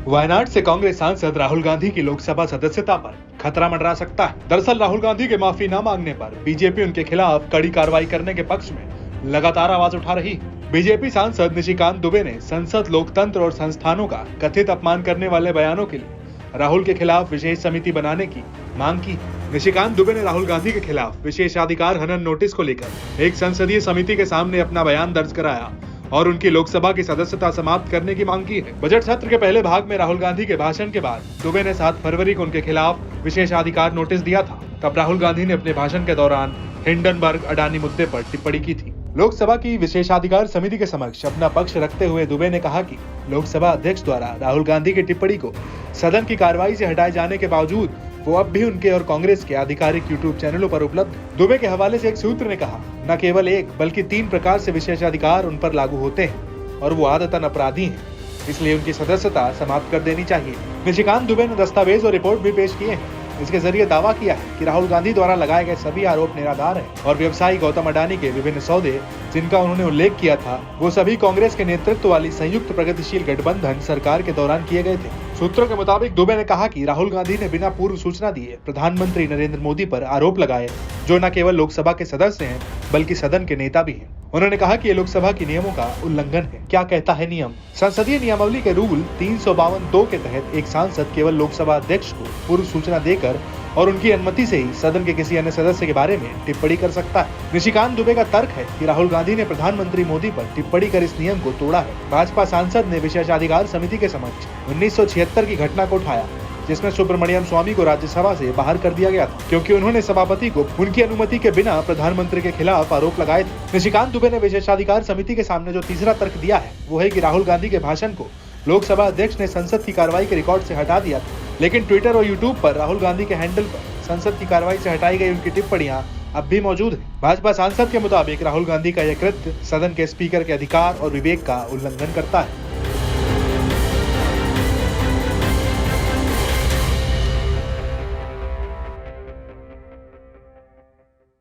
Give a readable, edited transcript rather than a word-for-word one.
वायनाड से कांग्रेस सांसद राहुल गांधी की लोकसभा सदस्यता पर खतरा मंडरा सकता है। दरअसल राहुल गांधी के माफी न मांगने पर बीजेपी उनके खिलाफ कड़ी कार्रवाई करने के पक्ष में लगातार आवाज उठा रही है। बीजेपी सांसद निशिकांत दुबे ने संसद, लोकतंत्र और संस्थानों का कथित अपमान करने वाले बयानों के लिए राहुल के खिलाफ विशेष समिति बनाने की मांग की। निशिकांत दुबे ने राहुल गांधी के खिलाफ विशेषाधिकार हनन नोटिस को लेकर एक संसदीय समिति के सामने अपना बयान दर्ज कराया और उनकी लोकसभा की सदस्यता समाप्त करने की मांग की है। बजट सत्र के पहले भाग में राहुल गांधी के भाषण के बाद दुबे ने 7 फरवरी को उनके खिलाफ विशेषाधिकार नोटिस दिया था। तब राहुल गांधी ने अपने भाषण के दौरान हिंडनबर्ग अडानी मुद्दे पर टिप्पणी की थी। लोकसभा की विशेषाधिकार समिति के समक्ष अपना पक्ष रखते हुए दुबे ने कहा कि लोकसभा अध्यक्ष द्वारा राहुल गांधी की टिप्पणी को सदन की कार्रवाई से हटाए जाने के बावजूद वो अब भी उनके और कांग्रेस के आधिकारिक यूट्यूब चैनलों पर उपलब्ध है। दुबे के हवाले से एक सूत्र ने कहा, न केवल एक बल्कि 3 प्रकार से विशेषाधिकार उन पर लागू होते हैं और वो आदतन अपराधी हैं, इसलिए उनकी सदस्यता समाप्त कर देनी चाहिए। निशिकांत दुबे ने दस्तावेज और रिपोर्ट भी पेश किए हैं। इसके जरिए दावा किया है कि राहुल गांधी द्वारा लगाए गए सभी आरोप निराधार हैं और व्यवसायी गौतम अडानी के विभिन्न सौदे जिनका उन्होंने उल्लेख किया था वो सभी कांग्रेस के नेतृत्व वाली संयुक्त प्रगतिशील गठबंधन सरकार के दौरान किए गए थे। सूत्रों के मुताबिक दुबे ने कहा कि राहुल गांधी ने बिना पूर्व सूचना दिए प्रधानमंत्री नरेंद्र मोदी पर आरोप लगाए, जो न केवल लोकसभा के सदस्य हैं बल्कि सदन के नेता भी हैं। उन्होंने कहा कि ये लोकसभा के नियमों का उल्लंघन है। क्या कहता है नियम? संसदीय नियमावली के रूल 352 के तहत एक सांसद केवल लोकसभा अध्यक्ष को पूर्व सूचना देकर और उनकी अनुमति से ही सदन के किसी अन्य सदस्य के बारे में टिप्पणी कर सकता है। निशिकांत दुबे का तर्क है कि राहुल गांधी ने प्रधानमंत्री मोदी पर टिप्पणी कर इस नियम को तोड़ा है। भाजपा सांसद ने विशेषाधिकार समिति के समक्ष 1976 की घटना को उठाया, जिसमें सुब्रमण्यम स्वामी को राज्यसभा से बाहर कर दिया गया था क्योंकि उन्होंने सभापति को उनकी अनुमति के बिना प्रधानमंत्री के खिलाफ आरोप लगाए थे। निशिकांत दुबे ने विशेषाधिकार समिति के सामने जो तीसरा तर्क दिया है वो है कि राहुल गांधी के भाषण को लोकसभा अध्यक्ष ने संसद की कार्रवाई के रिकॉर्ड से हटा दिया था, लेकिन ट्विटर और यूट्यूब पर राहुल गांधी के हैंडल पर संसद की कार्रवाई से हटाई गई उनकी टिप्पणियां अब भी मौजूद है। भाजपा सांसद के मुताबिक राहुल गांधी का यह कृत्य सदन के स्पीकर के अधिकार और विवेक का उल्लंघन करता है।